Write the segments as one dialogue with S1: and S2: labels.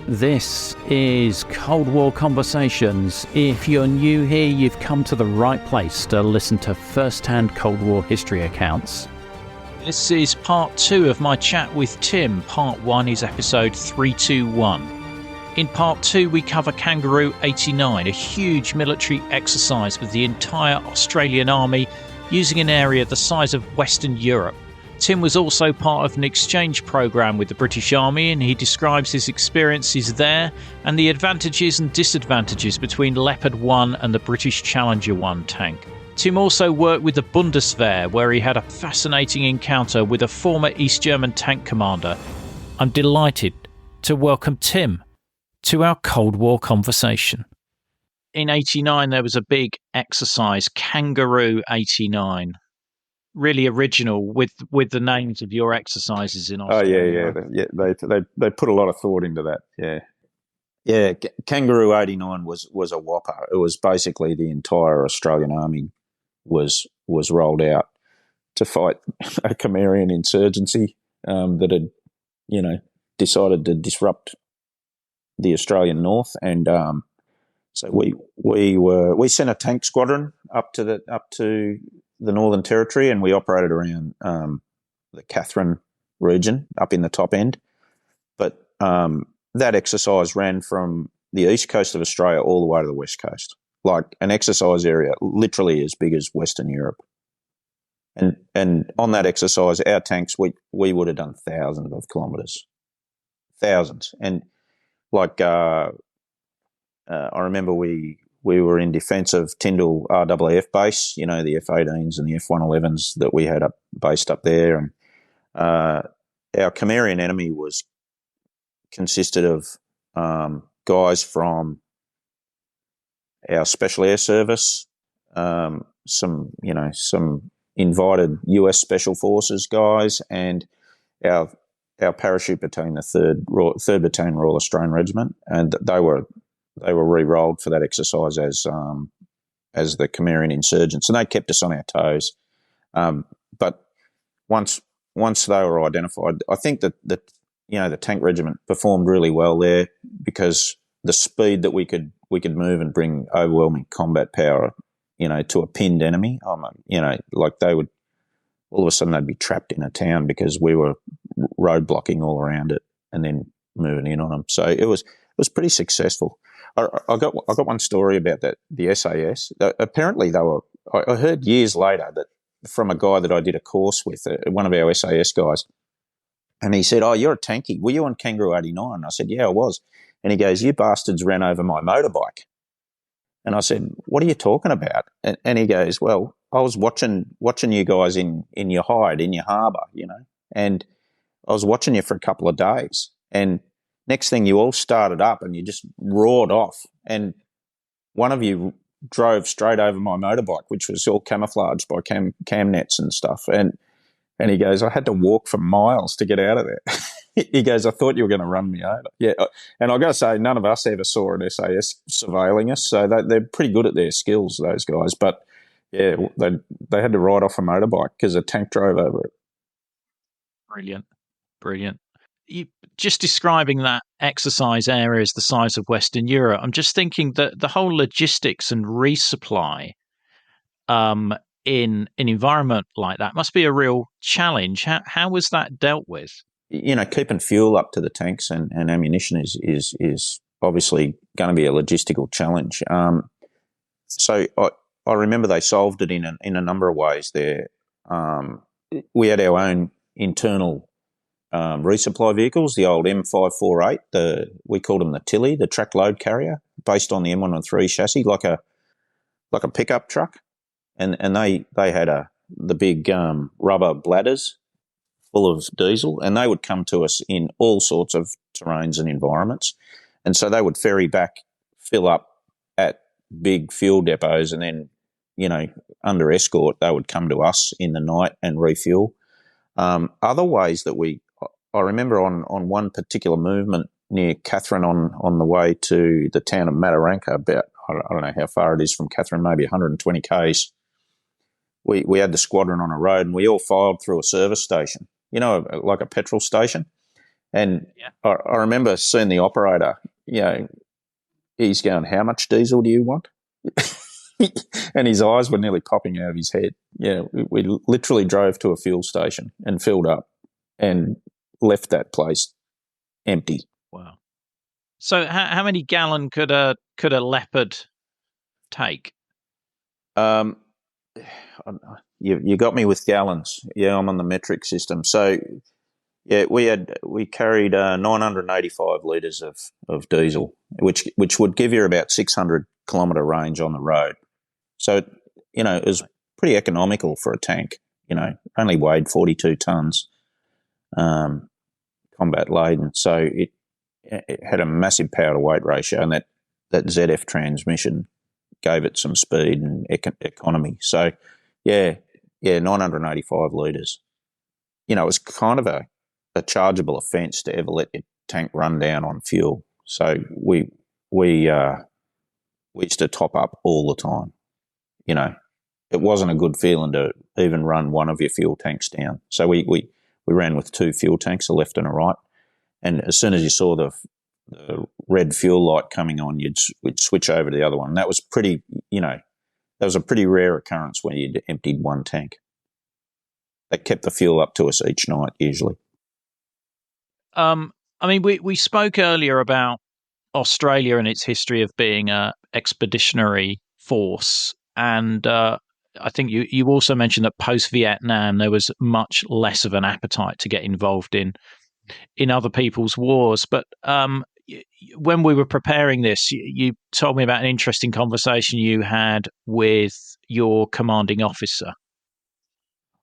S1: This is Cold War Conversations. If you're new here, you've come to the right place to listen to first-hand Cold War history accounts. This is part 2 of my chat with Tim. Part 1 is episode 321. In part 2, we cover Kangaroo 89, a huge military exercise with the entire Australian Army using an area the size of Western Europe. Tim was also part of an exchange program with the British Army, and he describes his experiences there and the advantages and disadvantages between Leopard 1 and the British Challenger 1 tank. Tim also worked with the Bundeswehr, where he had a fascinating encounter with a former East German tank commander. I'm delighted to welcome Tim to our Cold War conversation. In 89, there was a big exercise, Kangaroo 89. Really original with the names of your exercises in Australia.
S2: They put a lot of thought into that. Yeah. Kangaroo 89 was a whopper. It was basically the entire Australian Army was rolled out to fight a Khmerian insurgency that had decided to disrupt the Australian North, and so we sent a tank squadron up to the Northern Territory, and we operated around the Katherine region up in the top end. But that exercise ran from the east coast of Australia all the way to the west coast, like an exercise area literally as big as Western Europe. And on that exercise, our tanks, we would have done thousands of kilometres. Thousands. And like I remember we were in defence of Tyndall RAAF base, the F-18s and the F-111s that we had based up there. And our Khmerian enemy consisted of guys from our Special Air Service, some invited US Special Forces guys, and our parachute battalion, the 3rd Battalion Royal Australian Regiment, and they were re-rolled for that exercise as the Khmerian insurgents, and they kept us on our toes. But once they were identified, I think that the tank regiment performed really well there because the speed that we could move and bring overwhelming combat power, to a pinned enemy. Like they would all of a sudden they'd be trapped in a town because we were road blocking all around it and then moving in on them. So it was pretty successful. I got one story about that, the SAS. Apparently they were. I heard years later that from a guy that I did a course with, one of our SAS guys, and he said, "Oh, you're a tanky. Were you on Kangaroo 89?" I said, "Yeah, I was." And he goes, "You bastards ran over my motorbike." And I said, "What are you talking about?" And he goes, "Well, I was watching you guys in your hide, in your harbour, and I was watching you for a couple of days, and next thing you all started up and you just roared off, and one of you drove straight over my motorbike, which was all camouflaged by cam nets and stuff." And he goes, "I had to walk for miles to get out of there." He goes, "I thought you were going to run me over." Yeah, and I've got to say, none of us ever saw an SAS surveilling us, so they're pretty good at their skills, those guys. But yeah, they had to ride off a motorbike because a tank drove over it.
S1: Brilliant. You just describing that exercise area as the size of Western Europe. I'm just thinking that the whole logistics and resupply in an environment like that must be a real challenge. How was that dealt with?
S2: Keeping fuel up to the tanks and ammunition is obviously going to be a logistical challenge. So I remember they solved it in a number of ways there. We had our own internal resupply vehicles, the old M548, we called them the Tilly, the track load carrier, based on the M113 chassis, like a pickup truck, and they had the big rubber bladders full of diesel, and they would come to us in all sorts of terrains and environments, and so they would ferry back, fill up at big fuel depots, and then under escort they would come to us in the night and refuel. Other ways that I remember on one particular movement near Katherine on the way to the town of Mataranka, about, I don't know how far it is from Katherine, maybe 120 k's, we had the squadron on a road and we all filed through a service station, like a petrol station. And I remember seeing the operator, he's going, "How much diesel do you want?" And his eyes were nearly popping out of his head. Yeah, we literally drove to a fuel station and filled up and left that place empty.
S1: Wow. So how many gallon could a Leopard take?
S2: You got me with gallons. Yeah, I'm on the metric system. So yeah, we carried 985 litres of diesel, which would give you about 600 kilometre range on the road. So it was pretty economical for a tank. Only weighed 42 tonnes, combat laden. So it had a massive power to weight ratio, and that ZF transmission gave it some speed and economy. So, yeah, 985 litres. It was kind of a chargeable offence to ever let your tank run down on fuel. So we used to top up all the time. It wasn't a good feeling to even run one of your fuel tanks down. So we ran with two fuel tanks, a left and a right. And as soon as you saw the red fuel light coming on, we'd switch over to the other one. That was pretty, that was a pretty rare occurrence when you'd emptied one tank. They kept the fuel up to us each night, usually.
S1: We spoke earlier about Australia and its history of being an expeditionary force, and I think you also mentioned that post-Vietnam there was much less of an appetite to get involved in other people's wars. But when we were preparing this, you told me about an interesting conversation you had with your commanding officer.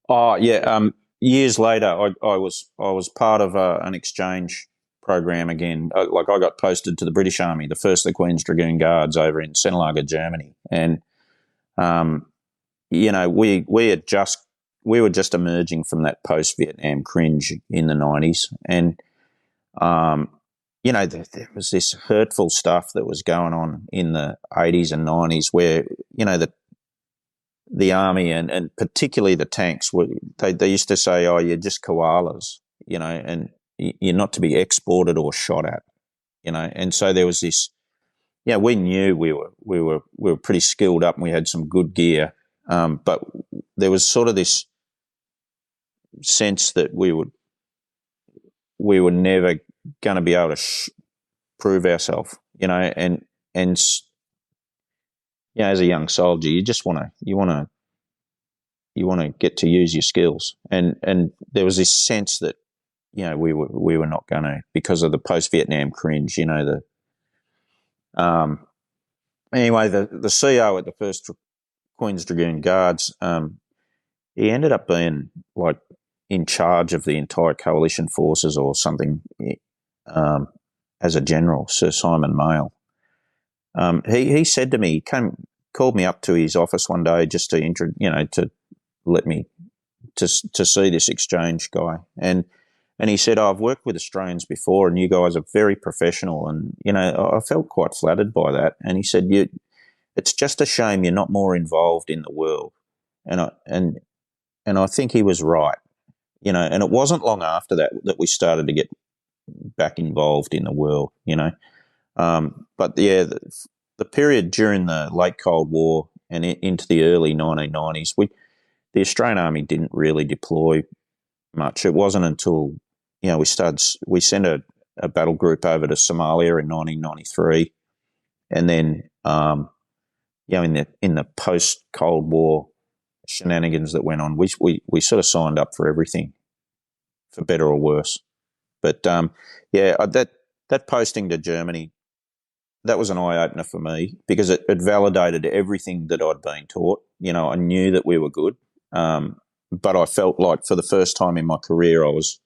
S2: Oh yeah, years later, I was part of an exchange program again. I got posted to the British Army, the 1st of the Queen's Dragoon Guards over in Sennelager, Germany, and we were just emerging from that post-Vietnam cringe in the 90s, and there was this hurtful stuff that was going on in the 80s and 90s where the army and particularly the tanks they used to say, "Oh, you're just koalas," and you're not to be exported or shot at, and so there was this. Yeah, we knew we were pretty skilled up and we had some good gear, but there was sort of this sense that we were never going to be able to prove ourselves, and as a young soldier, you just want to get to use your skills, and there was this sense that we were not going to, because of the post-Vietnam cringe, anyway, the CO at the 1st Queen's Dragoon Guards, he ended up being like in charge of the entire coalition forces or something, as a general, Sir Simon Mayle. He said to me, called me up to his office one day just to to let me to see this exchange guy, and he said, "I've worked with Australians before, and you guys are very professional," and I felt quite flattered by that. And he said, "It's just a shame you're not more involved in the world," and I think he was right, And it wasn't long after that we started to get back involved in the world, But yeah, the period during the late Cold War and into the early 1990s, the Australian Army didn't really deploy much. It wasn't until we sent a battle group over to Somalia in 1993, and then in the post Cold War shenanigans that went on, we sort of signed up for everything, for better or worse. But that posting to Germany, that was an eye-opener for me because it validated everything that I'd been taught. I knew that we were good, but I felt like for the first time in my career I was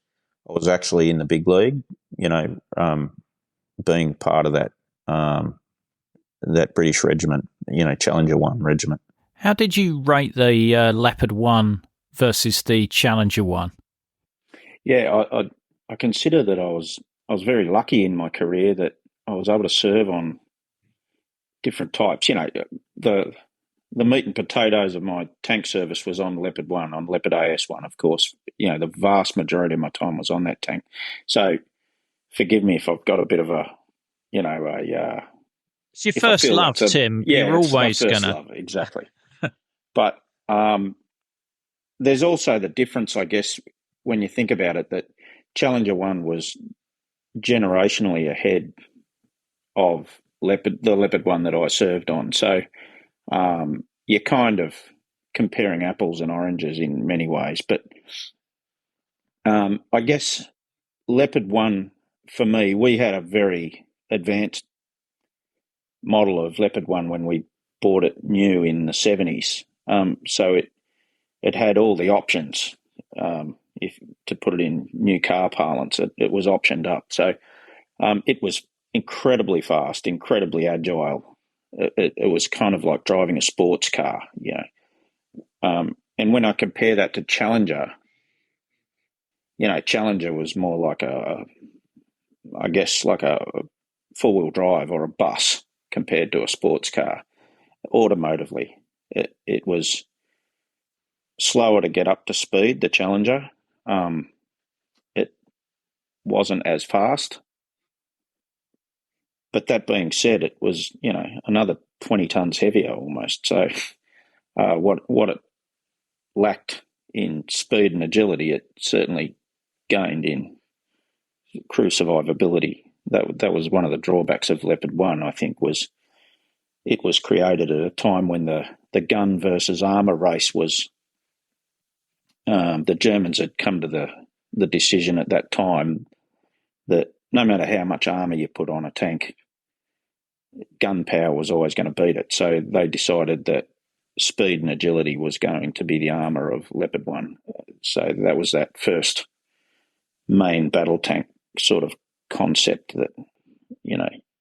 S2: actually in the big league, being part of that British regiment, Challenger 1 regiment.
S1: How did you rate the Leopard 1 versus the Challenger 1?
S2: Yeah, I consider that I was very lucky in my career that I was able to serve on different types. The meat and potatoes of my tank service was on Leopard 1, on Leopard AS1, of course. The vast majority of my time was on that tank. So forgive me if I've got a bit of a,
S1: It's your
S2: if I
S1: first
S2: feel
S1: love,
S2: it's a,
S1: Tim.
S2: yeah,
S1: You're
S2: it's my
S1: always
S2: first
S1: gonna.
S2: love, exactly. But there's also the difference, I guess, when you think about it, that Challenger 1 was generationally ahead of the Leopard 1 that I served on. So you're kind of comparing apples and oranges in many ways. But I guess Leopard 1, for me, we had a very advanced model of Leopard 1 when we bought it new in the 70s. So it had all the options. If to put it in new car parlance, it was optioned up. So it was incredibly fast, incredibly agile. It was kind of like driving a sports car, and when I compare that to Challenger, Challenger was more like I guess like a four-wheel drive or a bus compared to a sports car. Automotively, it was slower to get up to speed, the Challenger. It wasn't as fast. But that being said, it was, another 20 tonnes heavier almost. So what it lacked in speed and agility, it certainly gained in crew survivability. That was one of the drawbacks of Leopard 1, I think, was it was created at a time when the gun versus armour race was, the Germans had come to the decision at that time that no matter how much armour you put on a tank, gun power was always going to beat it. So they decided that speed and agility was going to be the armour of Leopard 1. So that was that first main battle tank sort of concept that,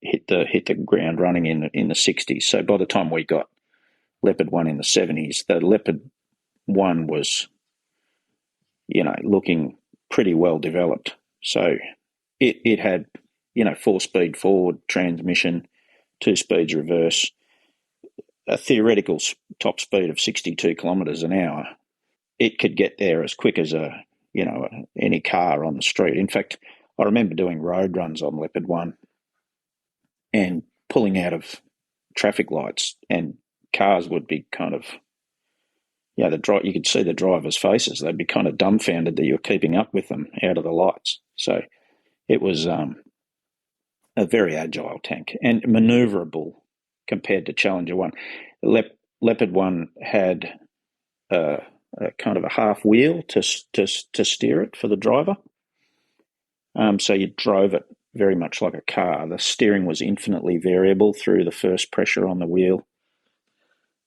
S2: hit the ground running in the 60s. So by the time we got Leopard 1 in the 70s, the Leopard 1 was, looking pretty well developed. So it had, 4-speed forward transmission, 2 speeds reverse, a theoretical top speed of 62 kilometres an hour. It could get there as quick as any car on the street. In fact, I remember doing road runs on Leopard 1 and pulling out of traffic lights, and cars would be kind of, you could see the drivers' faces. They'd be kind of dumbfounded that you're keeping up with them out of the lights. So it was a very agile tank and manoeuvrable compared to Challenger 1. Leopard 1 had a kind of a half wheel to steer it for the driver. So you drove it very much like a car. The steering was infinitely variable through the first pressure on the wheel,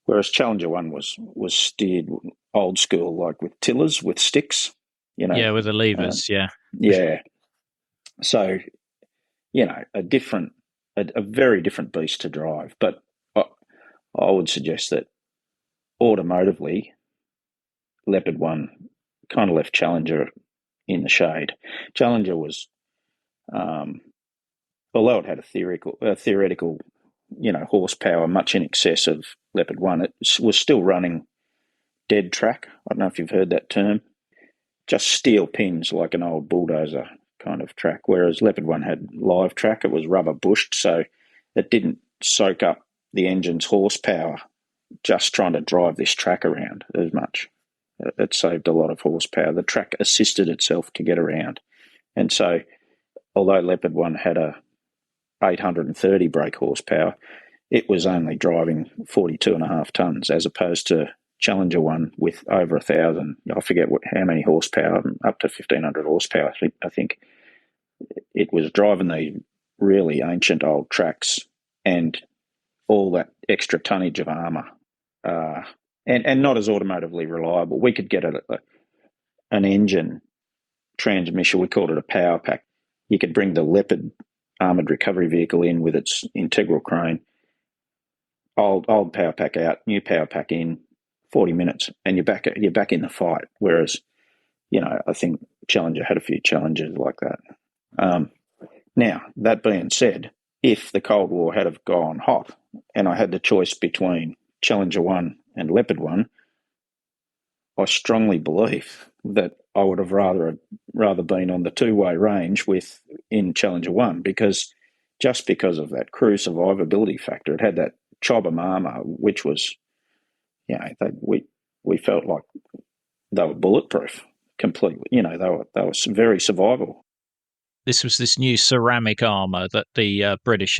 S2: whereas Challenger 1 was steered old school, like with tillers, with sticks.
S1: Yeah, with the levers, yeah.
S2: Yeah. So, a very different beast to drive. But I would suggest that automotively, Leopard 1 kind of left Challenger in the shade. Challenger was, although it had a theoretical, horsepower much in excess of Leopard 1, it was still running dead track. I don't know if you've heard that term. Just steel pins like an old bulldozer kind of track, whereas Leopard 1 had live track. It was rubber bushed, so it didn't soak up the engine's horsepower just trying to drive this track around as much. It saved a lot of horsepower. The track assisted itself to get around. And so although Leopard 1 had a 830 brake horsepower, it was only driving 42.5 tonnes as opposed to Challenger 1 with over 1,000. I forget how many horsepower, up to 1,500 horsepower, I think. It was driving these really ancient old tracks and all that extra tonnage of armour, and not as automotively reliable. We could get an engine transmission, we called it a power pack. You could bring the Leopard armoured recovery vehicle in with its integral crane, old power pack out, new power pack in, 40 minutes, and you're back in the fight. Whereas, I think Challenger had a few challenges like that. Now, that being said, if the Cold War had have gone hot and I had the choice between Challenger 1 and Leopard 1, I strongly believe that I would have rather been on the two-way range with in Challenger 1 because of that crew survivability factor. It had that Chobham armour, which was, we felt like they were bulletproof completely. They were very survivable.
S1: This was this new ceramic armour that the British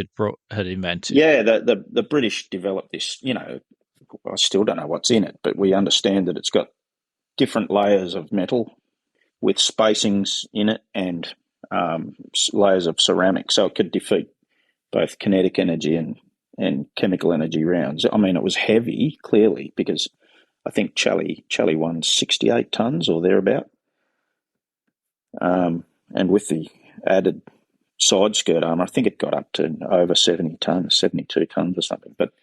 S1: had invented.
S2: Yeah, the British developed this. I still don't know what's in it, but we understand that it's got different layers of metal with spacings in it and layers of ceramic, so it could defeat both kinetic energy and chemical energy rounds. I mean, it was heavy, clearly, because I think Charlie 1's 68 tonnes or thereabout. And with the added side skirt armour, I think it got up to over 70 tonnes, 72 tonnes or something. But,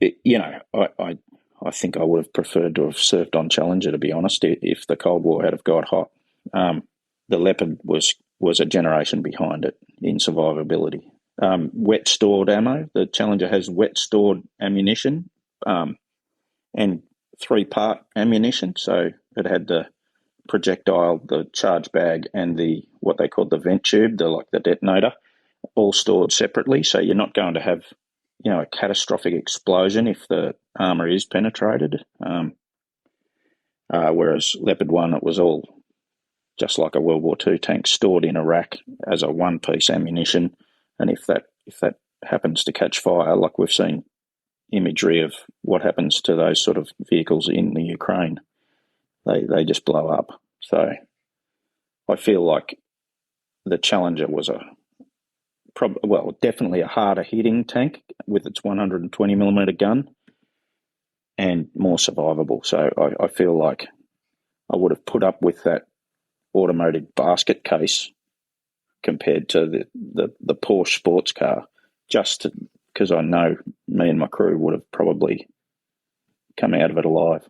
S2: I think I would have preferred to have surfed on Challenger, to be honest, if the Cold War had have got hot. The Leopard was a generation behind it in survivability. Wet stored ammo. The Challenger has wet stored ammunition and 3-part ammunition. So it had the projectile, the charge bag, and what they called the vent tube, the detonator, all stored separately. So you're not going to have a catastrophic explosion if the armour is penetrated. Whereas Leopard 1, it was all just like a World War II tank stored in a rack as a one-piece ammunition. And if that happens to catch fire, like we've seen imagery of what happens to those sort of vehicles in the Ukraine, they just blow up. So I feel like the Challenger was definitely a harder hitting tank with its 120mm gun and more survivable. So I feel like I would have put up with that automated basket case compared to the Porsche sports car, just because I know me and my crew would have probably come out of it alive.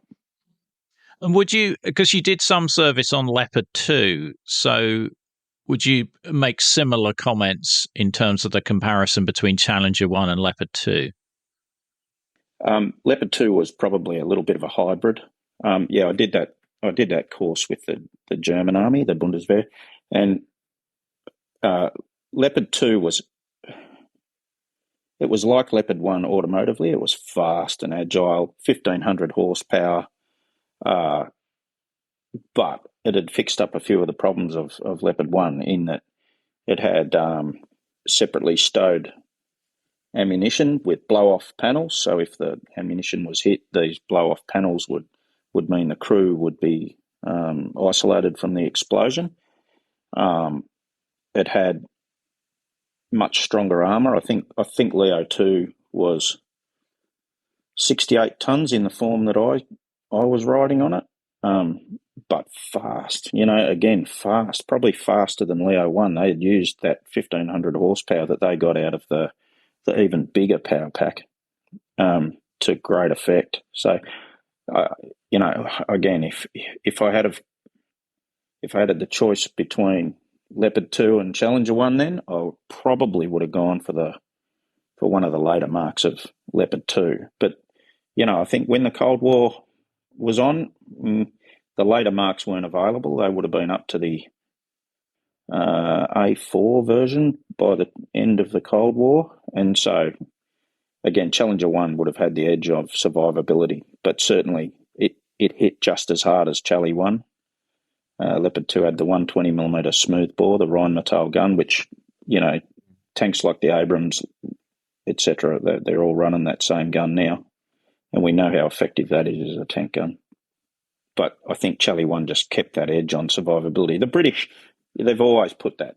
S1: And would you, because you did some service on Leopard 2, so would you make similar comments in terms of the comparison between Challenger 1 and Leopard 2?
S2: Leopard 2 was probably a little bit of a hybrid. I did that course with the German army, the Bundeswehr, and Leopard 2 was like Leopard 1 automotively. It was fast and agile, 1,500 horsepower, but it had fixed up a few of the problems of Leopard 1 in that it had separately stowed ammunition with blow-off panels. So if the ammunition was hit, these blow-off panels would mean the crew would be isolated from the explosion. It had much stronger armour. I think Leo 2 was 68 tonnes in the form that I was riding on it, but fast. Again, fast, probably faster than Leo 1. They had used that 1,500 horsepower that they got out of the even bigger power pack to great effect. So, again, if I had the choice between Leopard 2 and Challenger 1, then I probably would have gone for one of the later marks of Leopard 2. But, I think when the Cold War was on, the later marks weren't available. They would have been up to the A4 version by the end of the Cold War. And so, again, Challenger 1 would have had the edge of survivability, but certainly it hit just as hard as Charlie 1. Leopard 2 had the 120mm smoothbore, the Rheinmetall gun, which, tanks like the Abrams, etc., they're all running that same gun now. And we know how effective that is as a tank gun. But I think Charlie 1 just kept that edge on survivability. The British, they've always put that,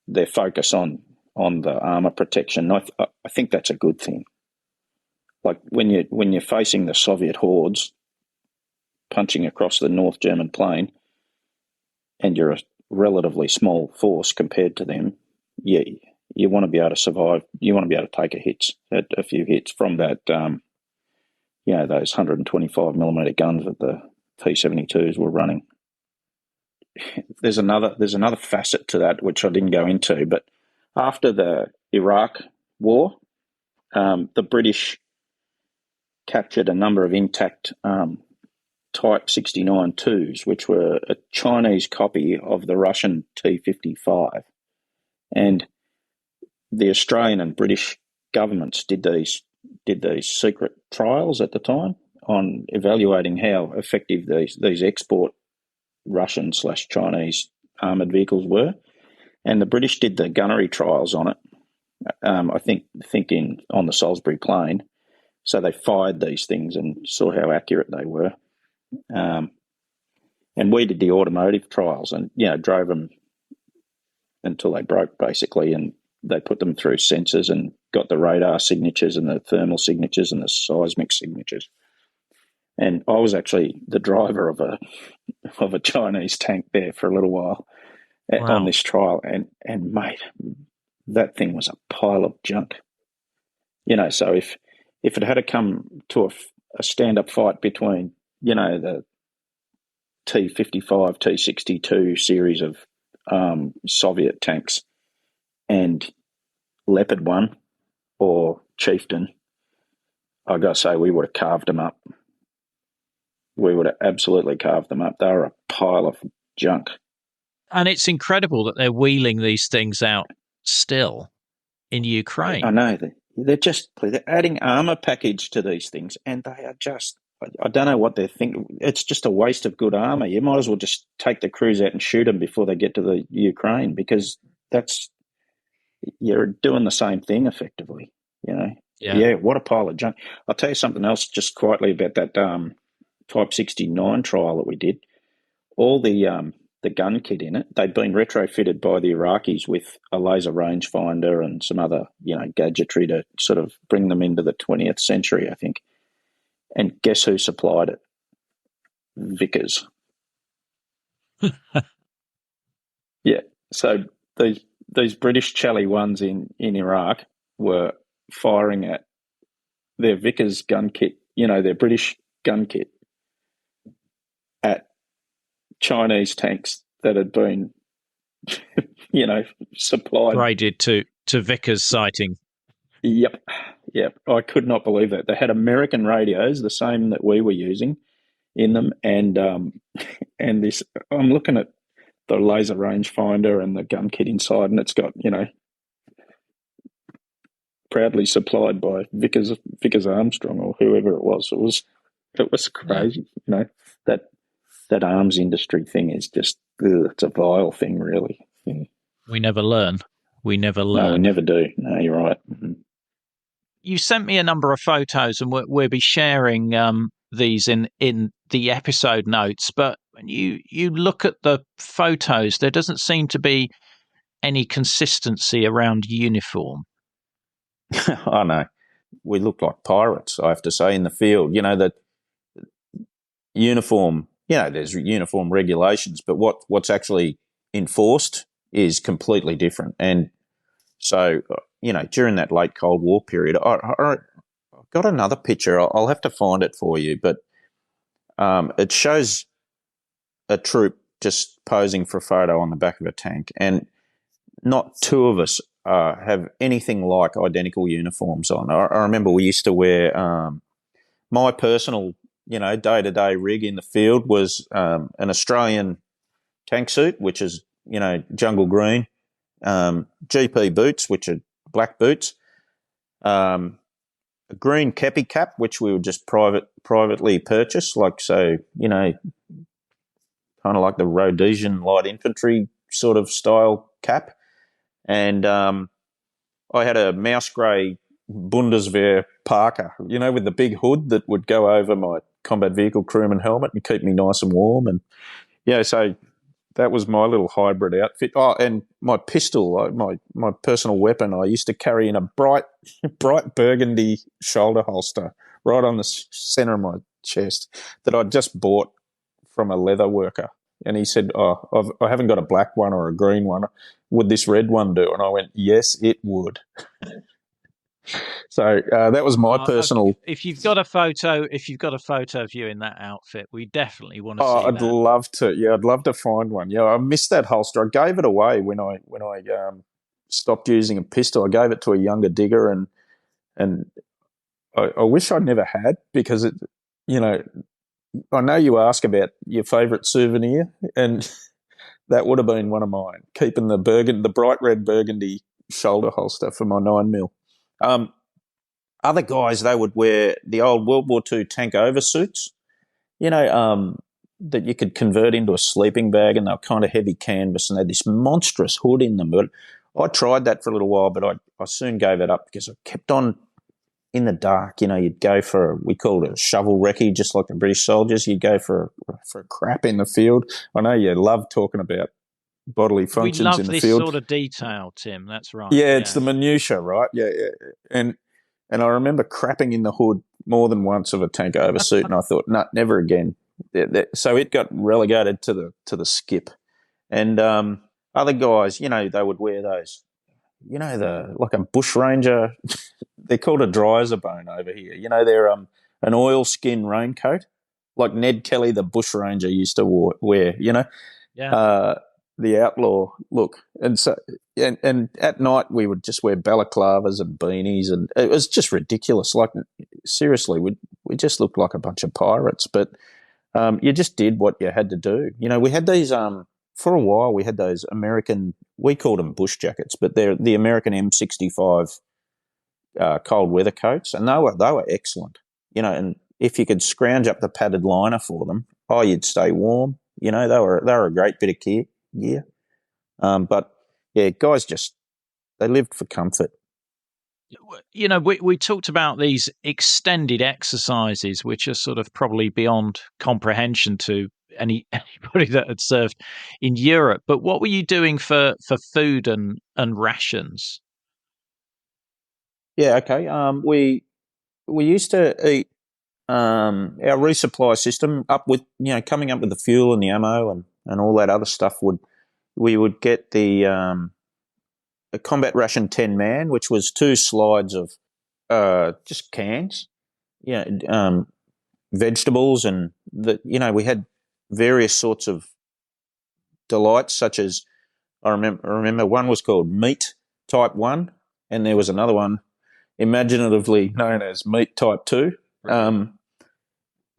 S2: their focus on the armour protection. I think that's a good thing. Like when you're facing the Soviet hordes punching across the North German plain, and you're a relatively small force compared to them, you want to be able to survive. You want to be able to take a few hits from that, those 125mm guns that the T-72s were running. There's another facet to that which I didn't go into, but after the Iraq War, the British captured a number of intact Type 69-2s, which were a Chinese copy of the Russian T-55. And the Australian and British governments did these secret trials at the time on evaluating how effective these export Russian/Chinese armoured vehicles were. And the British did the gunnery trials on it, I think on the Salisbury Plain. So they fired these things and saw how accurate they were. And we did the automotive trials and, drove them until they broke, basically, and they put them through sensors and got the radar signatures and the thermal signatures and the seismic signatures. And I was actually the driver of a Chinese tank there for a little while on this trial. And mate, that thing was a pile of junk. So if it had to come to a stand-up fight between, the T-55, T-62 series of Soviet tanks and Leopard 1 or Chieftain, I got to say we would have carved them up. We would have absolutely carved them up. They were a pile of junk.
S1: And it's incredible that they're wheeling these things out still in Ukraine.
S2: I know. They're adding armour package to these things, and they are just, I don't know what they're thinking. It's just a waste of good armour. You might as well just take the crews out and shoot them before they get to the Ukraine, because you're doing the same thing effectively, Yeah, what a pile of junk. I'll tell you something else just quietly about that Type 69 trial that we did. All the gun kit in it, they'd been retrofitted by the Iraqis with a laser rangefinder and some other, gadgetry to sort of bring them into the 20th century, I think. And guess who supplied it? Vickers. Yeah. So these British Chally ones in Iraq were firing at their Vickers gun kit, their British gun kit, at Chinese tanks that had been, supplied.
S1: Graded to Vickers sighting.
S2: Yep. I could not believe that. They had American radios, the same that we were using, in them, and this. I'm looking at the laser rangefinder and the gun kit inside, and it's got, proudly supplied by Vickers Armstrong or whoever it was. It was crazy, That arms industry thing is just, it's a vile thing, really. Yeah.
S1: We never learn.
S2: No, we never do. No, you're right. Mm-hmm.
S1: You sent me a number of photos, and we'll be sharing these in the episode notes. But when you look at the photos, there doesn't seem to be any consistency around uniform.
S2: I know. We look like pirates, I have to say, in the field. That uniform, there's uniform regulations, but what's actually enforced is completely different. And so, during that late Cold War period, I've got another picture. I'll have to find it for you, but it shows a troop just posing for a photo on the back of a tank, and not two of us have anything like identical uniforms on. I remember we used to wear my personal, day-to-day rig in the field was an Australian tank suit, which is, jungle green, GP boots, which are black boots, a green kepi cap, which we would just privately purchase, kind of like the Rhodesian light infantry sort of style cap. And I had a mouse grey Bundeswehr parka, with the big hood that would go over my combat vehicle crewman helmet and keep me nice and warm. And, so that was my little hybrid outfit. Oh, and my pistol, my personal weapon, I used to carry in a bright burgundy shoulder holster right on the centre of my chest that I'd just bought from a leather worker. And he said, I haven't got a black one or a green one. Would this red one do? And I went, yes, it would. So that was my personal.
S1: If you've got a photo of you in that outfit, we definitely want to see
S2: I'd
S1: that.
S2: love to. Yeah, I'd love to find one. Yeah, I missed that holster. I gave it away when I stopped using a pistol. I gave it to a younger digger, and I wish I'd never had, because it, I know you ask about your favourite souvenir, and that would have been one of mine. Keeping the bright red burgundy shoulder holster for my 9mm. Other guys, they would wear the old World War II tank oversuits, that you could convert into a sleeping bag, and they were kind of heavy canvas, and they had this monstrous hood in them. But I tried that for a little while, but I soon gave it up because I kept on in the dark. You'd go we called it a shovel recce, just like the British soldiers. You'd go for a crap in the field. I know you love talking about bodily functions in the field.
S1: We love this sort of detail, Tim. That's right.
S2: Yeah, it's the minutiae, right? Yeah. And I remember crapping in the hood more than once of a tank oversuit, and I thought, no, never again. So it got relegated to the skip. And other guys, they would wear those, like a bushranger. They're called a dryer-bone over here. They're an oilskin raincoat, like Ned Kelly, the bushranger, used to wear.
S1: Yeah.
S2: The outlaw look. And so, and at night we would just wear balaclavas and beanies, and it was just ridiculous. Like, seriously, we just looked like a bunch of pirates. But you just did what you had to do. We had these for a while. We had those American, we called them bush jackets, but they're the American M65 cold weather coats, and they were excellent. And if you could scrounge up the padded liner for them, you'd stay warm. They were a great bit of gear. But yeah, guys they lived for comfort.
S1: We talked about these extended exercises, which are sort of probably beyond comprehension to anybody that had served in Europe. But what were you doing for food and rations?
S2: Yeah, okay. We used to eat our resupply system up with coming up with the fuel and the ammo and all that other stuff. We would get the a combat ration 10-man, which was 2 slides of just cans, vegetables, and we had various sorts of delights, such as I remember one was called Meat Type 1, and there was another one imaginatively known as Meat Type 2.
S1: Right.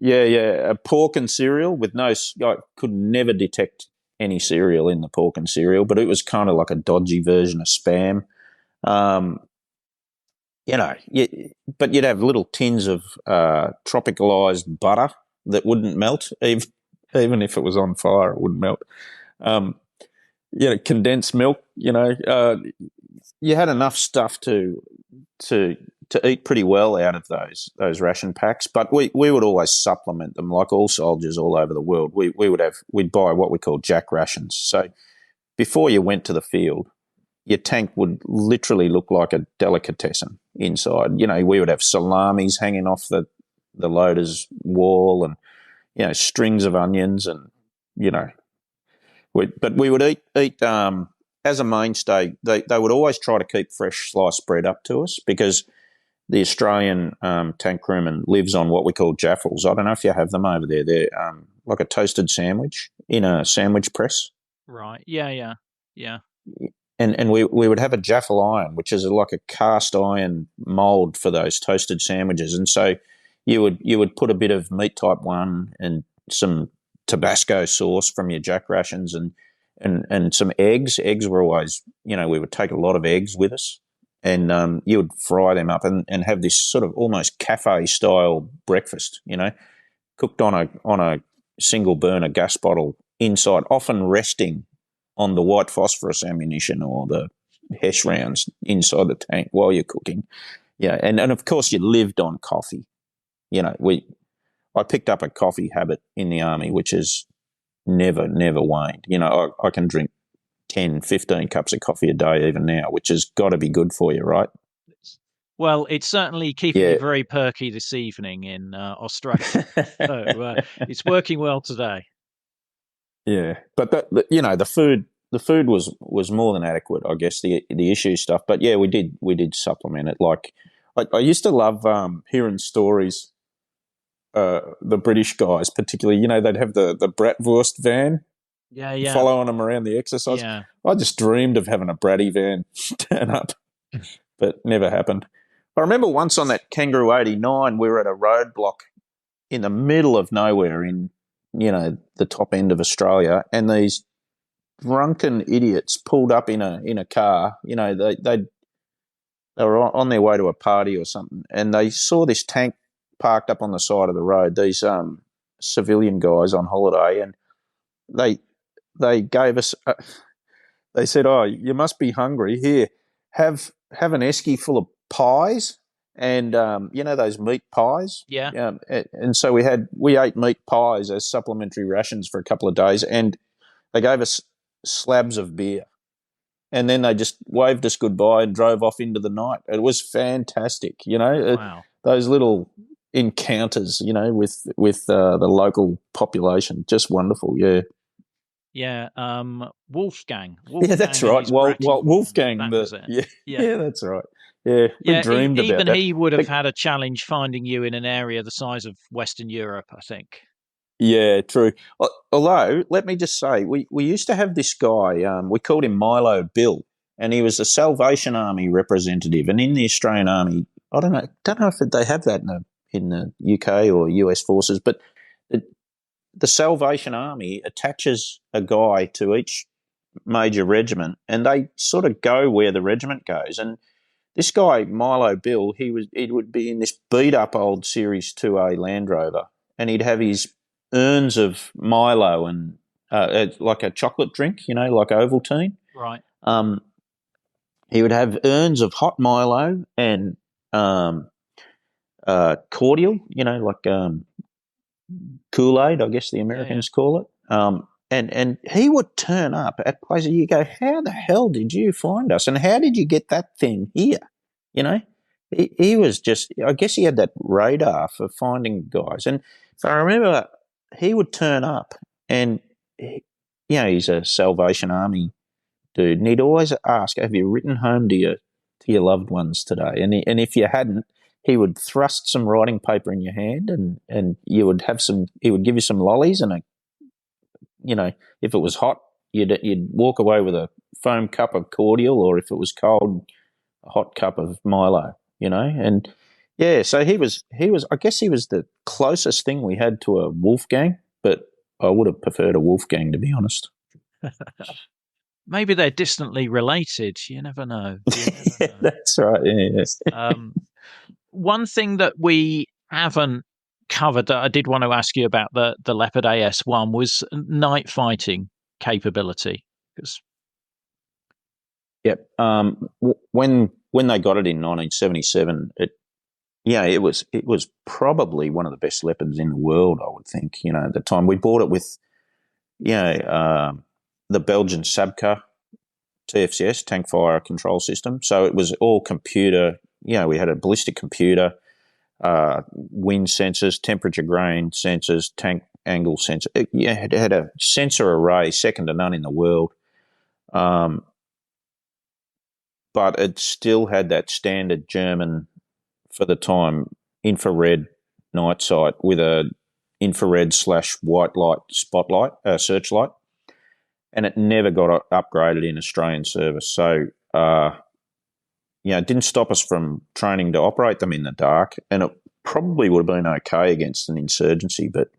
S2: A pork and cereal with I could never detect any cereal in the pork and cereal, but it was kind of like a dodgy version of Spam. But you'd have little tins of tropicalized butter that wouldn't melt, even if it was on fire, it wouldn't melt. Condensed milk. You had enough stuff to eat pretty well out of those ration packs, but we would always supplement them, like all soldiers all over the world. We'd buy what we call jack rations. So before you went to the field, your tank would literally look like a delicatessen inside. We would have salamis hanging off the loader's wall, and strings of onions, and but we would eat as a mainstay. They would always try to keep fresh sliced bread up to us, because the Australian tank crewman lives on what we call jaffles. I don't know if you have them over there. They're like a toasted sandwich in a sandwich press.
S1: Right. Yeah.
S2: And we would have a jaffle iron, which is like a cast iron mould for those toasted sandwiches. And so you would put a bit of Meat Type 1 and some Tabasco sauce from your jack rations and some eggs. Eggs were always, we would take a lot of eggs with us. And you would fry them up and have this sort of almost cafe-style breakfast, cooked on a single burner gas bottle inside, often resting on the white phosphorus ammunition or the Hesh rounds inside the tank while you're cooking. Yeah, and of course you lived on coffee. I picked up a coffee habit in the army, which has never waned. I can drink 10, 15 cups of coffee a day even now, which has got to be good for you, right?
S1: Well, it's certainly keeping you very perky this evening in Australia. So it's working well today.
S2: Yeah, but the food was more than adequate, I guess, the issue stuff. But yeah, we did supplement it. Like I used to love hearing stories. The British guys, particularly, they'd have the Bratwurst van.
S1: Yeah.
S2: Following them around the exercise.
S1: Yeah.
S2: I just dreamed of having a Bratty van turn up, but never happened. I remember once on that Kangaroo 89, we were at a roadblock in the middle of nowhere in, the top end of Australia, and these drunken idiots pulled up in a car. They were on their way to a party or something, and they saw this tank parked up on the side of the road. These civilian guys on holiday, and they gave us. They said, "Oh, you must be hungry. Here, have an esky full of pies, and those meat pies.
S1: Yeah.
S2: And so we ate meat pies as supplementary rations for a couple of days, and they gave us slabs of beer." And then they just waved us goodbye and drove off into the night. It was fantastic,
S1: Wow.
S2: those little encounters, with the local population, just wonderful. Yeah,
S1: Yeah. Wolfgang.
S2: yeah, that's right. Well, Wolfgang,
S1: that was it.
S2: Yeah, that's right. Yeah, we dreamed about
S1: even
S2: that.
S1: he would have had a challenge finding you in an area the size of Western Europe, I think.
S2: Yeah, true. Although, let me just say, we used to have this guy, we called him Milo Bill, and he was a Salvation Army representative. And in the Australian Army, I don't know if they have that in the UK or US forces, but the Salvation Army attaches a guy to each major regiment, and they sort of go where the regiment goes. And this guy, Milo Bill, he would be in this beat-up old Series 2A Land Rover, and he'd have his urns of Milo and like a chocolate drink, like Ovaltine.
S1: Right.
S2: He would have urns of hot Milo and cordial, like Kool-Aid, I guess the Americans call it. And he would turn up at places. You go, how the hell did you find us? And how did you get that thing here? He was just, I guess he had that radar for finding guys. And if I remember, he would turn up and, he's a Salvation Army dude. And he'd always ask, have you written home to your loved ones today? And if you hadn't, he would thrust some writing paper in your hand and you would have he would give you some lollies and if it was hot, you'd walk away with a foam cup of cordial, or if it was cold, a hot cup of Milo, and yeah, so he was, I guess he was the closest thing we had to a Wolfgang, but I would have preferred a Wolfgang, to be honest.
S1: Maybe they're distantly related. You never know.
S2: Yeah, that's right. Yeah.
S1: One thing that we haven't covered that I did want to ask you about the Leopard AS1 was night fighting capability.
S2: Yep. When they got it in 1977, it was probably one of the best Leopards in the world, I would think. At the time we bought it with, the Belgian Sabca TFCS, tank fire control system. So it was all computer. We had a ballistic computer, wind sensors, temperature grain sensors, tank angle sensor. It had a sensor array second to none in the world. But it still had that standard German, for the time, infrared night sight with a infrared / white light spotlight, searchlight, and it never got upgraded in Australian service. So, it didn't stop us from training to operate them in the dark, and it probably would have been okay against an insurgency, but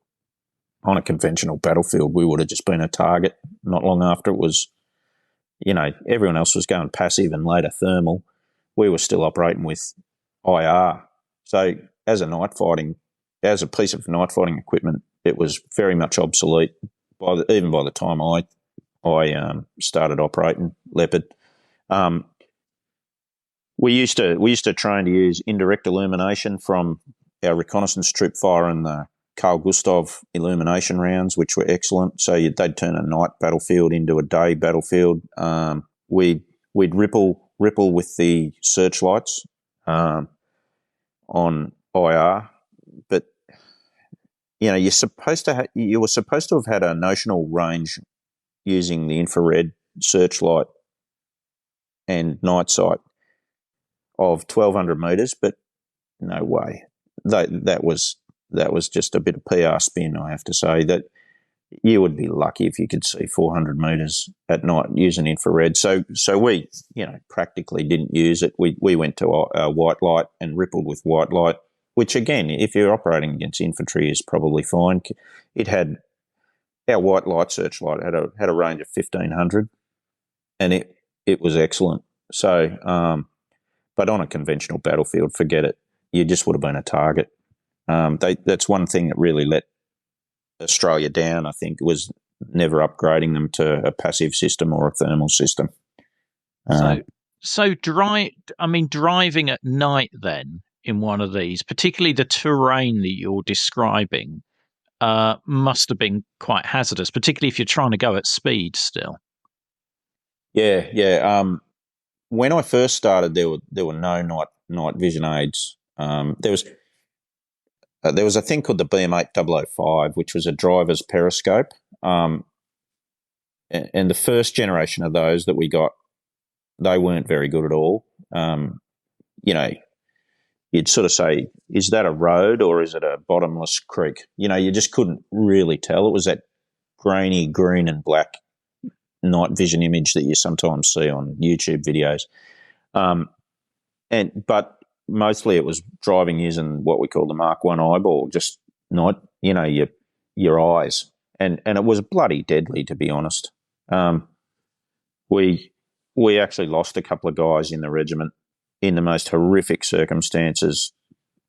S2: on a conventional battlefield, we would have just been a target not long after it was, everyone else was going passive and later thermal. We were still operating with IR. So as a piece of night fighting equipment, it was very much obsolete even by the time I started operating Leopard. We used to train to use indirect illumination from our reconnaissance troop fire and the Carl Gustav illumination rounds, which were excellent. So they'd turn a night battlefield into a day battlefield. We'd ripple with the searchlights on IR, but you were supposed to have had a notional range using the infrared searchlight and night sight of 1,200 metres, but no way. That was just a bit of PR spin, I have to say. That you would be lucky if you could see 400 metres at night using infrared. So we, practically didn't use it. We went to white light and rippled with white light which again, if you're operating against infantry, is probably fine. It had our white light searchlight had a range of 1,500, and it was excellent. So, but on a conventional battlefield, forget it. You just would have been a target. That's one thing that really let Australia down, I think, was never upgrading them to a passive system or a thermal system.
S1: Driving at night then in one of these, particularly the terrain that you're describing, must have been quite hazardous, particularly if you're trying to go at speed still.
S2: Yeah. When I first started, there were no night vision aids. There was a thing called the BM8005, which was a driver's periscope. And the first generation of those that we got, they weren't very good at all. You'd sort of say, is that a road or is it a bottomless creek? You just couldn't really tell. It was that grainy green and black night vision image that you sometimes see on YouTube videos. But mostly it was driving using what we call the Mark 1 eyeball, just night, your eyes. And it was bloody deadly, to be honest. We actually lost a couple of guys in the regiment in the most horrific circumstances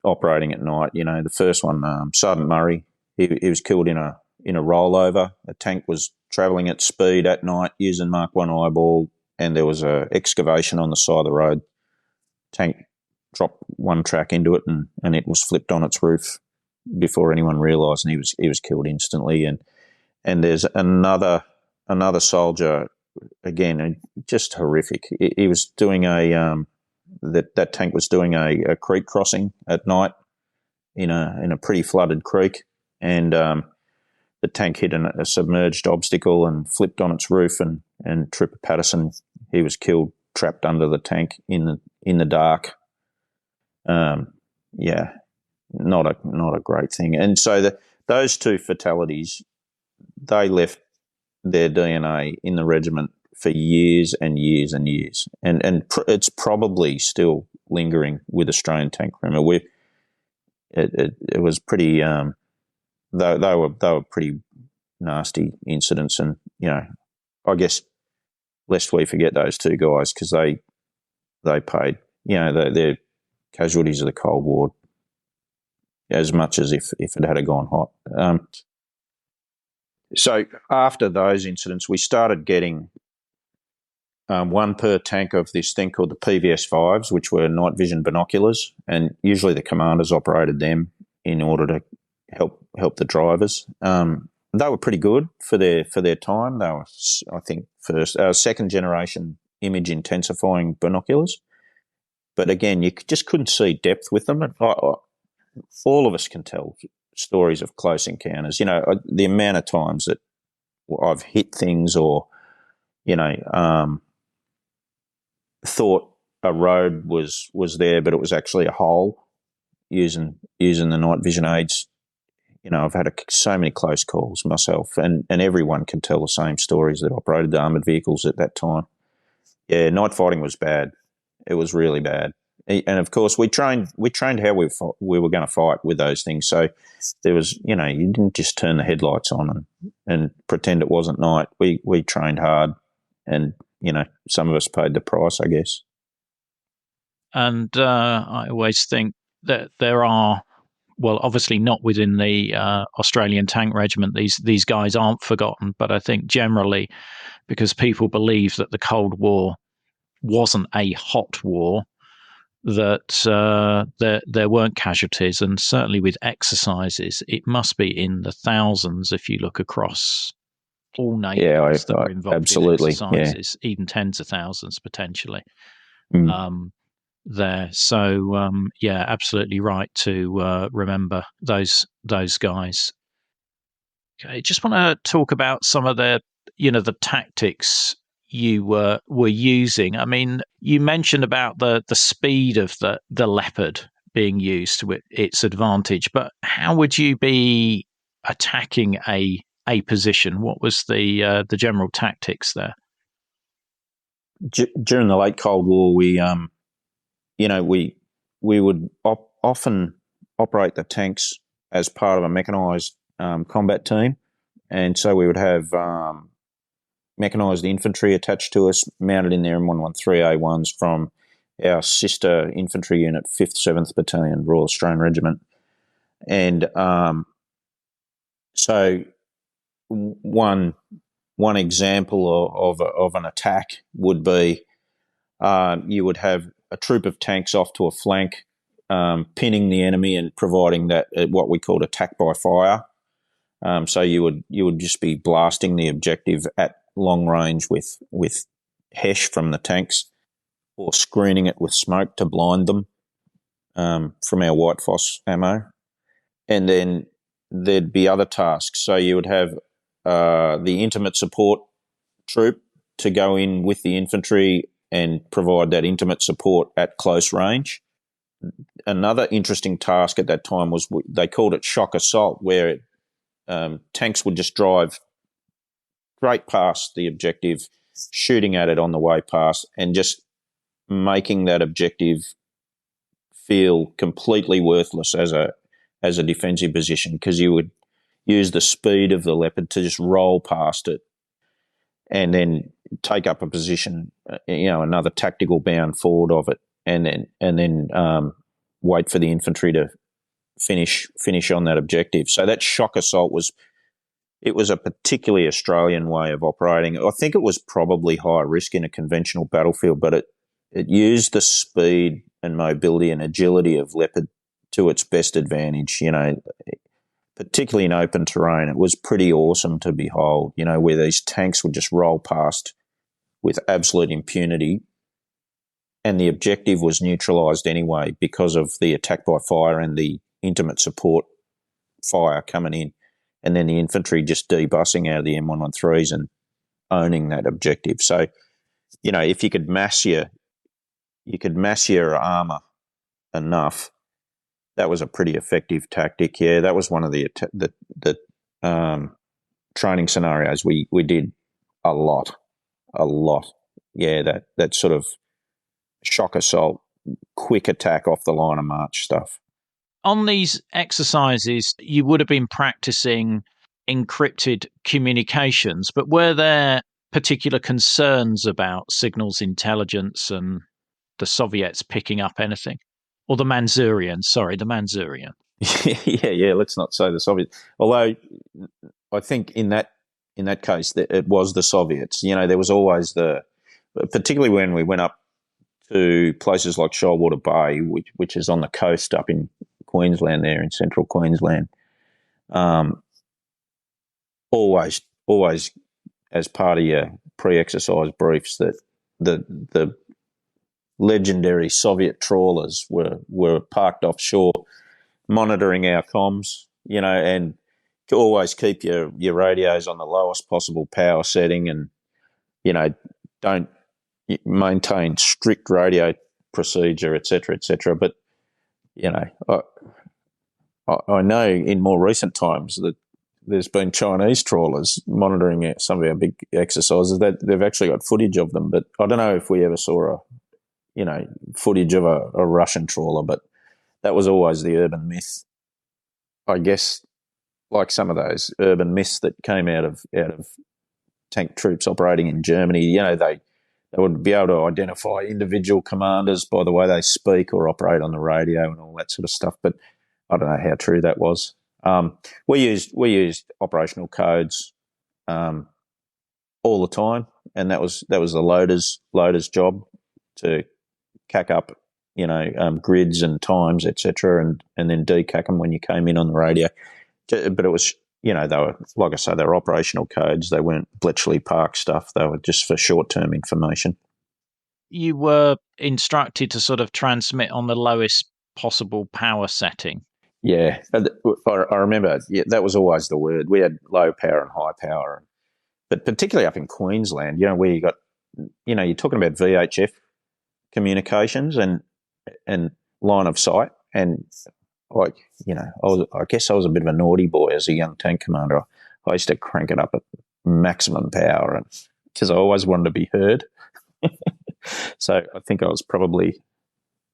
S2: operating at night. The first one, Sergeant Murray, he was killed in a rollover. A tank was travelling at speed at night using Mark 1 eyeball, and there was a excavation on the side of the road. Tank dropped one track into it, and it was flipped on its roof before anyone realised, and he was killed instantly. And there's another soldier, again, just horrific. He was doing that tank was doing a creek crossing at night in a pretty flooded creek, and the tank hit a submerged obstacle and flipped on its roof, and Trooper Patterson, he was killed trapped under the tank in the dark. Not a great thing. And so those two fatalities, they left their DNA in the regiment for years and years and years, and it's probably still lingering with Australian tank crewmen. It was pretty. They were pretty nasty incidents, and I guess lest we forget those two guys, because they paid. They're casualties of the Cold War as much as if it had gone hot. So after those incidents, we started getting one per tank of this thing called the PVS-5s, which were night vision binoculars, and usually the commanders operated them in order to help the drivers. They were pretty good for their time. They were, I think, second generation image intensifying binoculars, but again, you just couldn't see depth with them. All of us can tell stories of close encounters. The amount of times that I've hit things or thought a road was there, but it was actually a hole using the night vision aids. I've had so many close calls myself, and everyone can tell the same stories that operated the armoured vehicles at that time. Yeah, night fighting was bad. It was really bad. And of course, we trained how we were going to fight with those things. So there was, you didn't just turn the headlights on and pretend it wasn't night. We trained hard, and some of us paid the price, I guess.
S1: And I always think that there are, well, obviously not within the Australian Tank Regiment, these guys aren't forgotten, but I think generally, because people believe that the Cold War wasn't a hot war, that there weren't casualties, and certainly with exercises, it must be in the thousands if you look across all nations that were involved
S2: absolutely,
S1: in exercises, even tens of thousands potentially. There, so absolutely right to remember those guys. Okay, just want to talk about some of the tactics you were using. I mean, you mentioned about the speed of the Leopard being used to its advantage, but how would you be attacking a position? What was the general tactics there?
S2: During the late Cold War, we would often operate the tanks as part of a mechanised combat team. And so we would have mechanised infantry attached to us, mounted in their M113A1s from our sister infantry unit, 5th 7th Battalion, Royal Australian Regiment. And so one example of an attack would be you would have a troop of tanks off to a flank, pinning the enemy and providing that what we called attack by fire. So you would just be blasting the objective at long range with HESH from the tanks, or screening it with smoke to blind them from our White Phos ammo. And then there'd be other tasks. So you would have the intimate support troop to go in with the infantry and provide that intimate support at close range. Another interesting task at that time was they called it shock assault, where tanks would just drive straight past the objective, shooting at it on the way past, and just making that objective feel completely worthless as a defensive position, because you would use the speed of the Leopard to just roll past it and then take up a position, another tactical bound forward of it, and then wait for the infantry to finish on that objective. So that shock assault was a particularly Australian way of operating. I think it was probably high risk in a conventional battlefield, but it used the speed and mobility and agility of Leopard to its best advantage, particularly in open terrain. It was pretty awesome to behold, where these tanks would just roll past with absolute impunity, and the objective was neutralised anyway because of the attack by fire and the intimate support fire coming in, and then the infantry just debussing out of the M113s and owning that objective. So, if you could mass your armour enough, that was a pretty effective tactic. Yeah, that was one of the training scenarios we did a lot. Yeah, that sort of shock assault, quick attack off the line of march stuff.
S1: On these exercises, you would have been practicing encrypted communications, but were there particular concerns about signals intelligence and the Soviets picking up anything? Or the Manchurians, the Manchurian.
S2: Yeah, let's not say the Soviets. Although I think in that case, it was the Soviets. There was always particularly when we went up to places like Shoalwater Bay, which is on the coast up in Queensland, there in central Queensland. Always as part of your pre-exercise briefs that the legendary Soviet trawlers were parked offshore, monitoring our comms, and to always keep your radios on the lowest possible power setting, and don't maintain strict radio procedure, etc., etc. But I know in more recent times that there's been Chinese trawlers monitoring some of our big exercises. That they've actually got footage of them, but I don't know if we ever saw footage of a Russian trawler. But that was always the urban myth, I guess, like some of those urban myths that came out of tank troops operating in Germany. They would be able to identify individual commanders by the way they speak or operate on the radio and all that sort of stuff. But I don't know how true that was. We used operational codes all the time, and that was the loader's job to cack up, grids and times, etc., and then decack them when you came in on the radio. But it was, they were, like I say, they were operational codes. They weren't Bletchley Park stuff. They were just for short-term information.
S1: You were instructed to sort of transmit on the lowest possible power setting.
S2: Yeah, I remember. Yeah, that was always the word. We had low power and high power, but particularly up in Queensland, where you got, you're talking about VHF communications and line of sight, and I guess I was a bit of a naughty boy as a young tank commander. I used to crank it up at maximum power, and because I always wanted to be heard. So I think I was probably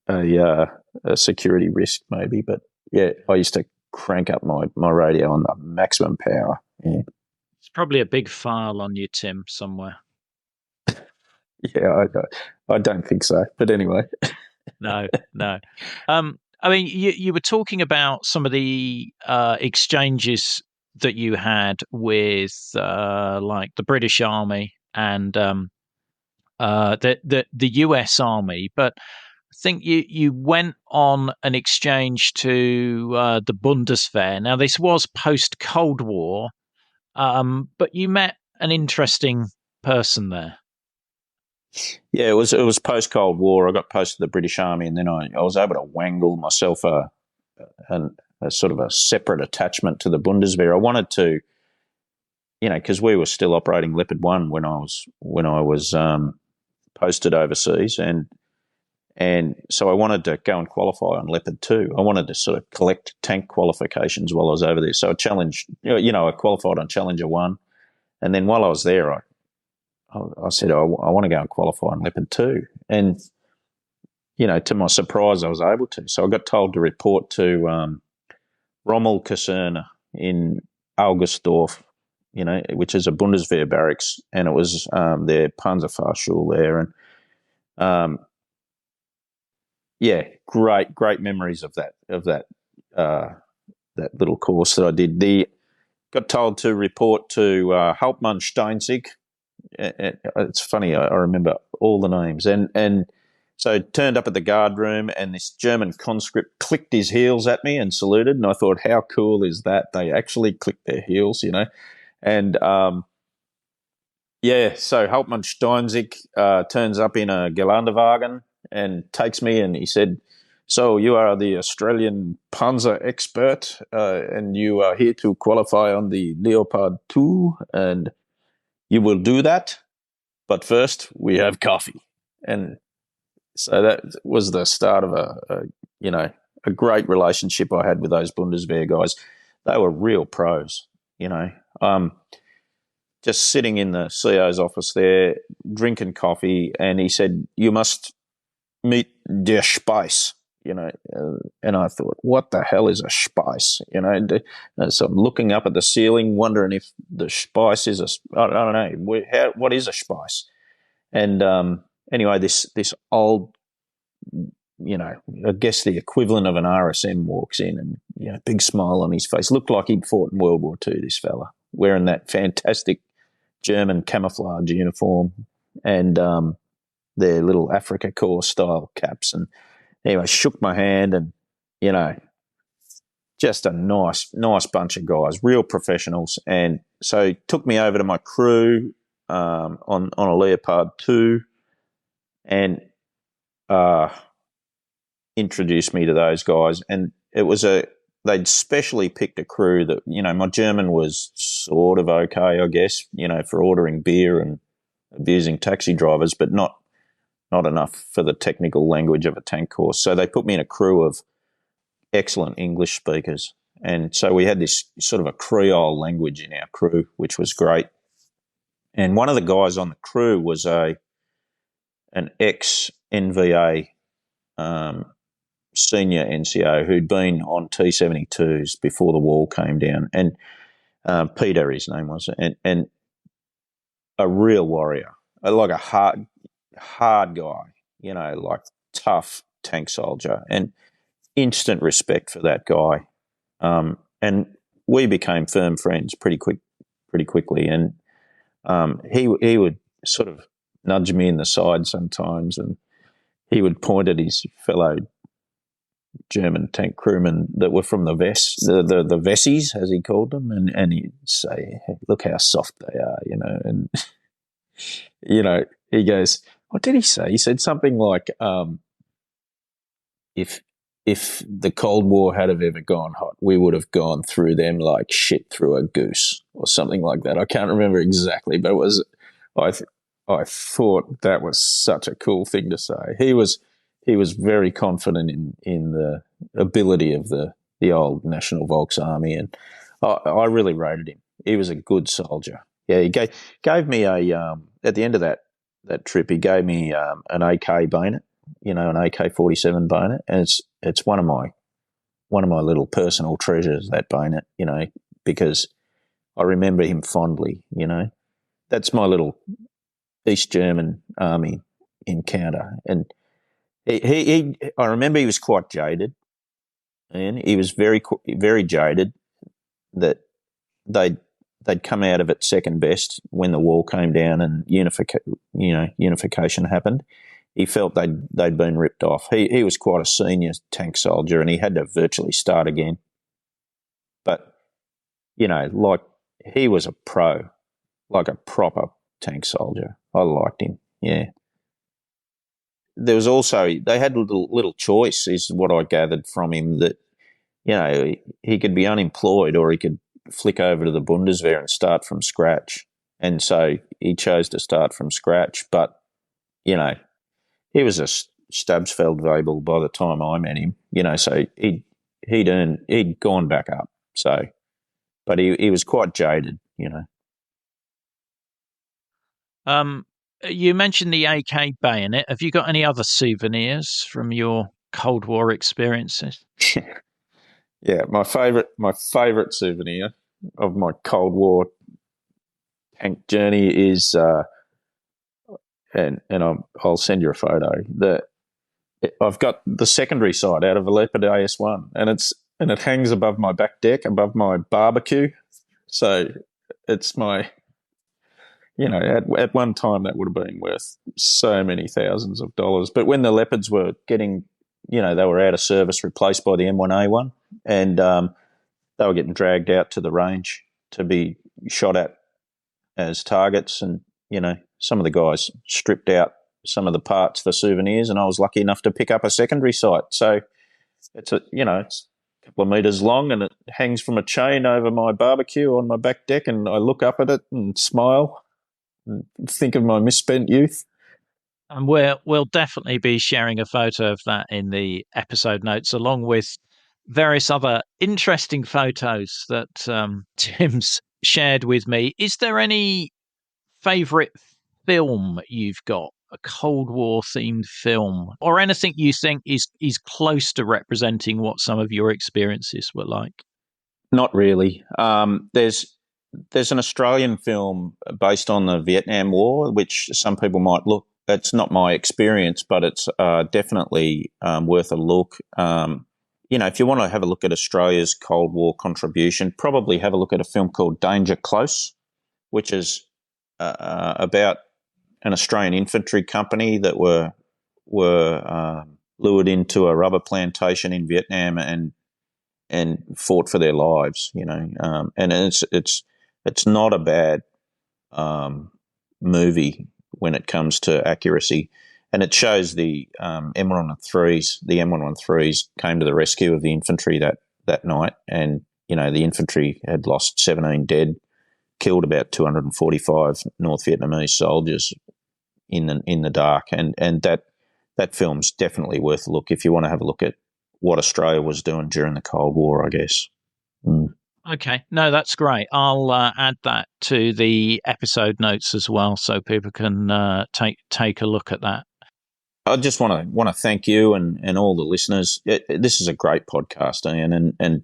S2: a security risk maybe, but Yeah, I used to crank up my radio on the maximum power. Yeah,
S1: It's probably a big file on you, Tim, somewhere.
S2: yeah, I don't think so. But anyway,
S1: No, no. I mean, you were talking about some of the exchanges that you had with like the British Army and the US Army, but I think you went on an exchange to the Bundeswehr. Now, this was post Cold War, but you met an interesting person there.
S2: yeah, it was post Cold War. I got posted to the British Army, and then I was able to wangle myself a sort of a separate attachment to the Bundeswehr. I wanted to, because we were still operating Leopard 1 when I was posted overseas, and so I wanted to go and qualify on Leopard 2. I wanted to sort of collect tank qualifications while I was over there. So I qualified on Challenger 1, and then while I was there, I said, I want to go and qualify on Leopard 2. And, to my surprise, I was able to. So I got told to report to Rommel Kaserne in Augustdorf, which is a Bundeswehr barracks, and it was their Panzerfahrschule there. And, yeah, great memories of that little course that I did. Got told to report to Hauptmann Steinzig. It's funny, I remember all the names, and so turned up at the guard room, and this German conscript clicked his heels at me and saluted, and I thought, how cool is that? They actually clicked their heels, and so Hauptmann Steinzig turns up in a Geländewagen and takes me, and he said, so you are the Australian Panzer expert, and you are here to qualify on the Leopard 2, and you will do that, but first we have coffee. And so that was the start of a great relationship I had with those Bundeswehr guys. They were real pros, just sitting in the CO's office there, drinking coffee, and he said, you must meet der Speis, and I thought, what the hell is a Speis? So I'm looking up at the ceiling, wondering if the Speis is I don't know, what is a Speis? And anyway, this old, I guess the equivalent of an RSM walks in, and big smile on his face, looked like he'd fought in World War II. This fella wearing that fantastic German camouflage uniform and their little Africa Corps style caps, and anyway, shook my hand, and just a nice bunch of guys, real professionals. And so he took me over to my crew on a Leopard 2, and introduced me to those guys. And it was they'd specially picked a crew that, my German was sort of okay, I guess, for ordering beer and abusing taxi drivers, but not enough for the technical language of a tank course. So they put me in a crew of excellent English speakers. And so we had this sort of a Creole language in our crew, which was great. And one of the guys on the crew was an ex-NVA senior NCO who'd been on T-72s before the wall came down. And Peter, his name was, and a real warrior, like a hard guy, like tough tank soldier, and instant respect for that guy. And we became firm friends pretty quickly. And he would sort of nudge me in the side sometimes, and he would point at his fellow German tank crewmen that were from the the Vessies, as he called them, and he'd say, hey, look how soft they are, and he goes, what did he say? He said something like, if the Cold War had have ever gone hot, we would have gone through them like shit through a goose, or something like that. I can't remember exactly, but it was, I thought that was such a cool thing to say. He was very confident in the ability of the old National Volksarmy, and I really rated him. He was a good soldier. Yeah, he gave me at the end of that trip, he gave me an AK bayonet, an AK-47 bayonet, and it's one of my one of my little personal treasures, that bayonet, because I remember him fondly, That's my little East German army encounter. And I remember he was quite jaded, and he was very, very jaded that they'd come out of it second best when the wall came down and unification happened. He felt they'd been ripped off. He was quite a senior tank soldier, and he had to virtually start again. But, like, he was a pro, like a proper tank soldier. I liked him, yeah. There was also, they had little choice, is what I gathered from him, that, he could be unemployed or he could flick over to the Bundeswehr and start from scratch. And so he chose to start from scratch. But, he was a Stabsfeldwebel by the time I met him, so he'd gone back up. So, but he was quite jaded,
S1: You mentioned the AK bayonet. Have you got any other souvenirs from your Cold War experiences?
S2: Yeah, my favourite souvenir of my Cold War tank journey is, and I'll send you a photo. I've got the secondary sight out of a Leopard AS1, and it hangs above my back deck, above my barbecue. So it's my. At one time that would have been worth so many thousands of dollars. But when the Leopards were getting, they were out of service, replaced by the M1A1, and they were getting dragged out to the range to be shot at as targets. And, some of the guys stripped out some of the parts for souvenirs, and I was lucky enough to pick up a secondary sight. So it's it's a couple of metres long, and it hangs from a chain over my barbecue on my back deck, and I look up at it and smile. Think of my misspent youth.
S1: And we'll definitely be sharing a photo of that in the episode notes, along with various other interesting photos that Tim's shared with me. Is there any favourite film you've got, a Cold War themed film, or anything you think is close to representing what some of your experiences were like?
S2: Not really. There's an Australian film based on the Vietnam War, which some people might look. It's not my experience, but it's definitely worth a look. If you want to have a look at Australia's Cold War contribution, probably have a look at a film called Danger Close, which is about an Australian infantry company that were lured into a rubber plantation in Vietnam and fought for their lives. And it's not a bad movie when it comes to accuracy, and it shows the M113s. The M113s came to the rescue of the infantry that night, and the infantry had lost 17 dead, killed about 245 North Vietnamese soldiers in the dark, and that film's definitely worth a look if you want to have a look at what Australia was doing during the Cold War, I guess. Mm.
S1: Okay, no, that's great. I'll add that to the episode notes as well, so people can take a look at that.
S2: I just want to thank you and all the listeners. This is a great podcast, Ian, and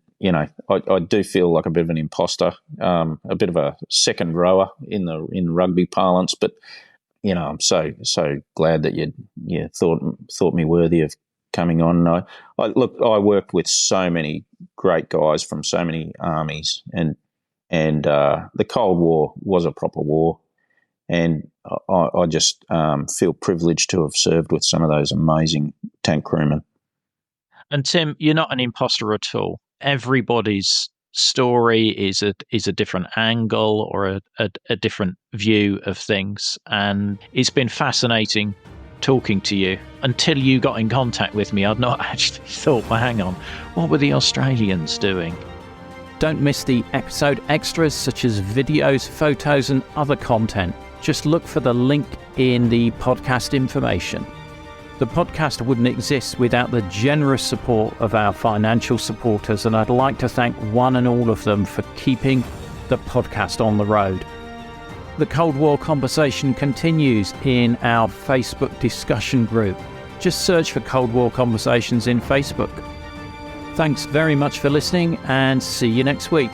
S2: I do feel like a bit of an imposter, a bit of a second rower in rugby parlance, but I'm so glad that you thought me worthy of coming on. I worked with so many great guys from so many armies, and the Cold War was a proper war, and I just feel privileged to have served with some of those amazing tank crewmen.
S1: And Tim, you're not an imposter at all. Everybody's story is a different angle or a different view of things, and it's been fascinating talking to you. Until you got in contact with me, I'd not actually thought, well, hang on, what were the Australians doing? Don't miss the episode extras such as videos, photos and other content. Just look for the link in the podcast information. The podcast wouldn't exist without the generous support of our financial supporters, and I'd like to thank one and all of them for keeping the podcast on the road. The Cold War conversation continues in our Facebook discussion group. Just search for Cold War Conversations in Facebook. Thanks very much for listening, and see you next week.